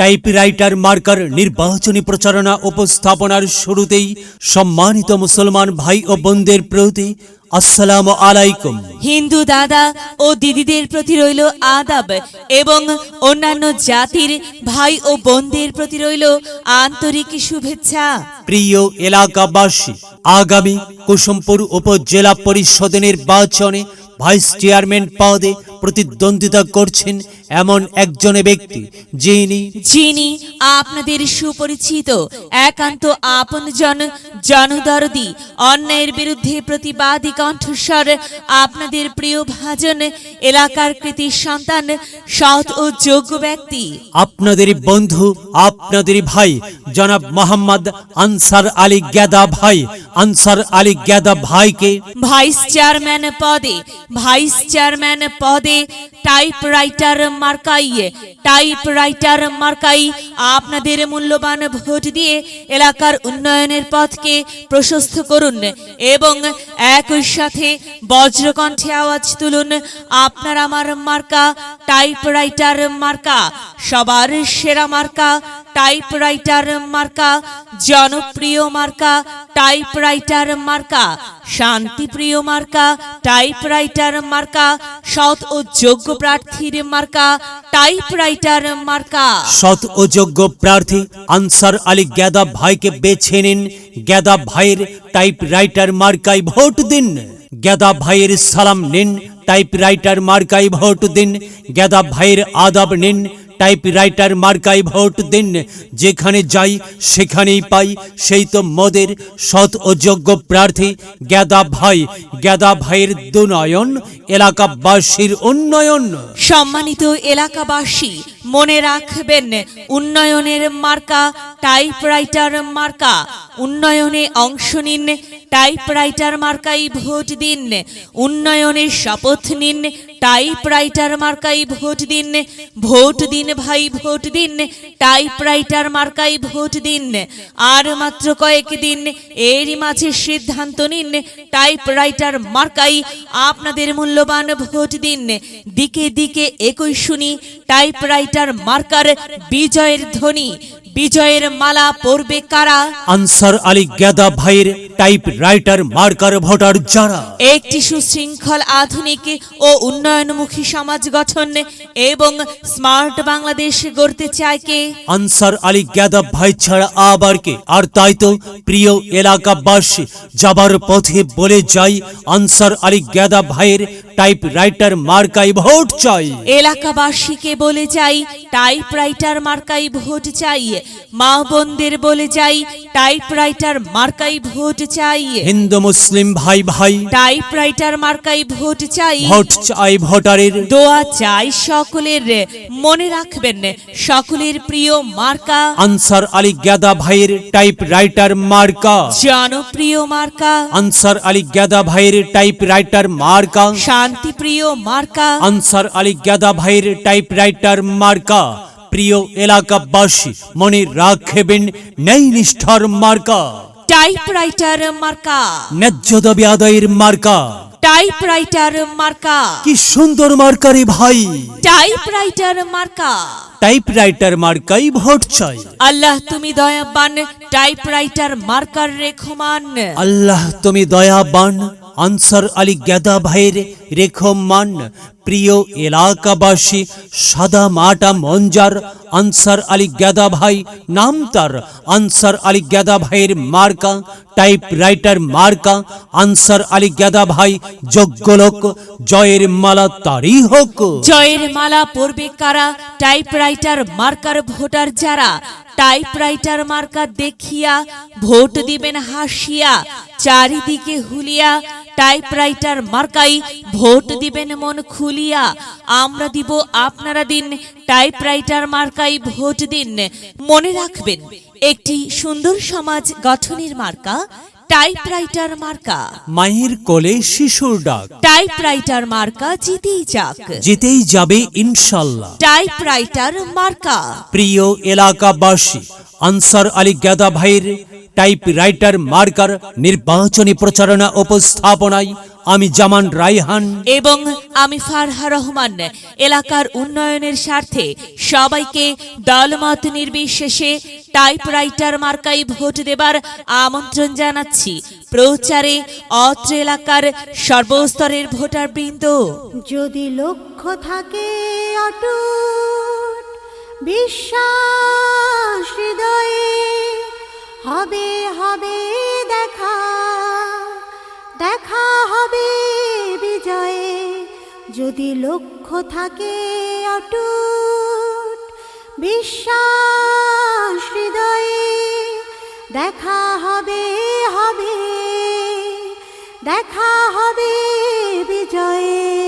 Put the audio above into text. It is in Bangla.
টাইপরাইটার মার্কার নির্বাচনী প্রচারণা উপস্থাপনার শুরুতেই সম্মানিত মুসলমান ভাই ও বোনদের প্রতি আসসালামু আলাইকুম। হিন্দু দাদা ও দিদিদের প্রতি রইল আদাব এবং অন্যান্য জাতির ভাই ও বোনদের প্রতি রইল আন্তরিক শুভেচ্ছা। প্রিয় এলাকাবাসী, আগামী কুসুমপুর উপজেলা পরিষদ নির্বাচনে ভাইস চেয়ারম্যান পদে প্রতিদ্বন্দ্বিতা করছেন এমন একজন ব্যক্তি যিনি আপনাদের সুপরিচিত, একান্ত আপনজন, জনদরদি, অন্যায়ের বিরুদ্ধে প্রতিবাদী কণ্ঠস্বর, আপনাদের প্রিয় ভাজন, এলাকার কৃতি সন্তান, সৎ ও যোগ্য ব্যক্তি, আপনাদের বন্ধু, আপনাদের ভাই জনাব মোহাম্মদ আনসার আলী গেদা ভাই। আনসার আলী গেদা ভাইকে ভাইস চেয়ারম্যান পদে টাইপরাইটার মার্কাই আপনাদের মূল্যবান ভোট দিয়ে এলাকার উন্নয়নের পথকে প্রশস্ত করুন এবং একই সাথে বজ্রকণ্ঠে আওয়াজ তুলুন, আপনার আমার মার্কা টাইপরাইটার মার্কা, সবার সেরা মার্কা টাইপরাইটার মার্কা, জনপ্রিয় মার্কা টাইপরাইটার মার্কা, শান্তিপ্রিয় মার্কা টাইপরাইটার মার্কা, সৎ ও যোগ্য প্রার্থীর মার্কা টাইপরাইটার মার্কা। সৎ ও যোগ্য প্রার্থী আনসার আলী গেদা ভাইকে বেছে নিন। গেদা ভাইয়ের টাইপরাইটার মার্কায় ভোট দিন। গেদা ভাইয়ের সালাম নিন, টাইপরাইটার মার্কায় ভোট দিন। গেদা ভাইয়ের আদাব নিন, টাইপরাইটার মার্কায় ভোট দিন। যেখানে যাই সেখানেই পাই সেই তো মোদের সৎ ও যোগ্য প্রার্থী গেদা ভাই। গেদা ভাইয়ের দুনয়ন, এলাকাবাসীর উন্নয়ন। সম্মানিত এলাকাবাসী, মনে রাখবেন, উন্নয়নের মার্কা টাইপরাইটার মার্কা। উন্নয়নে অংশ নিন, টাইপরাইটার মার্কাই ভোট দিন। উন্নয়নের শপথ নিন, টাইপরাইটার মার্কাই ভোট দিন। ভোট দিন ভাই, ভোট দিন, টাইপরাইটার মার্কাই ভোট দিন। আর মাত্র কয়েকদিন, এরই মাঝে সিদ্ধান্ত নিন, টাইপরাইটার মার্কাই আপনাদের মূল্যবান ভোট দিন। দিকে দিকে একই শুনি টাইপরাইটার মার্কার বিজয়ের ধ্বনি। বিজয়ের মালা পরবে কারা? আনসার আলী গেদা ভাইয়ের টাইপরাইটার মার্কার ভোটার যারা একটি সুশৃঙ্খল, আধুনিক ও উন্নয়নমুখী সমাজ গঠন এবং স্মার্ট বাংলাদেশ গড়তে চায় কে? আনসার আলী গেদা ভাই ছাড়া আবার কে? আর তাই তো প্রিয় এলাকাবাসী, যাবার পথে বলে যাই, আনসার আলী গেদা ভাইয়ের টাইপরাইটার মার্কায় ভোট চাই। এলাকাবাসীকে বলে যাই, টাইপরাইটার মার্কায় ভোট চাই। মা বোনদের বলে যাই, টাইপরাইটার মার্কায় ভোট চাই। হিন্দু মুসলিম ভাই ভাই, টাইপরাইটার মার্কায় ভোট চাই। ভোট চাই ভোটারের, দোয়া চাই সকলের। মনে রাখবেন, সকলের প্রিয় মার্কা আনসার আলী গেদা ভাইয়ের টাইপরাইটার মার্কা, জনপ্রিয় মার্কা আনসার আলী গেদা ভাইয়ের টাইপরাইটার মার্কা, শান্তিপ্রিয় মার্কা আনসার আলী গেদা ভাইয়ের টাইপরাইটার মার্কা। প্রিয় এলাকাবাসী, মনে রাখবেন, ন্যায় নিষ্ঠার মার্কা টাইপরাইটার মার্কা, ন্যায্য দাবি আদায়ের মার্কা। টাইপরাইটার মার্কা, কি সুন্দর মার্কা রে ভাই! টাইপরাইটার মার্কা। টাইপরাইটার মার্কাই ভোট চাই। আল্লাহ তুমি দয়াবান, টাইপরাইটার মার্কার রেখমান। আল্লাহ তুমি দয়াবান, আনসার আলী গেদা ভাইয়ের রেখমান। প্রিয় এলাকাবাসী, সাদা মাটা মঞ্জার আনসার আলী গেদা ভাই নাম তার। আনসার আলী গেদা ভাইয়ের মার্কা টাইপরাইটার মার্কা। আনসার আলী গেদা ভাই যোগ্য লোক, জয়ের মালা তারই হোক। জয়ের মালা পরবে কারা? টাইপরাইটার মার্কার ভোটার যারা। টাইপরাইটার মার্কা দেখিয়া ভোট দিবেন হাসিয়া, চারিদিকে হুলিয়া টাইপরাইটার মার্কাই ভোট দিবেন মন খুলিয়া। আমরা দিব, আপনারা দিন, টাইপরাইটার মার্কাই ভোট দিন। মনে রাখবেন, একটি সুন্দর সমাজ গঠনের মার্কা টাইপরাইটার মার্কা। মায়ের কোলে শিশুর ডাক, টাইপরাইটার মার্কা জিতেই যাক, জিতেই যাবে ইনশাল্লাহ। টাইপরাইটার মার্কা। প্রিয় এলাকাবাসী, আনসার আলী গেদা ভাইয়ের টাইপরাইটার মার্কার নির্বাচনী প্রচারণা উপস্থাপনায় আমি জামান রায়হান এবং আমি ফারহা রহমান এলাকার উন্নয়নের স্বার্থে সবাইকে দলমত নির্বিশেষে টাইপরাইটার মার্কাই ভোট দেবার আমন্ত্রণ জানাচ্ছি। প্রচারে অত্র এলাকার সর্বস্তরের ভোটারবৃন্দ। যদি লক্ষ্য থাকে অটুট বিশ্বাস হৃদয়ে, হবে হবে দেখা, দেখা হবে বিজয়ে। যদি লক্ষ্য থাকে অটুট বিশ্বাস হৃদয়ে, দেখা হবে হবে, দেখা হবে বিজয়ে।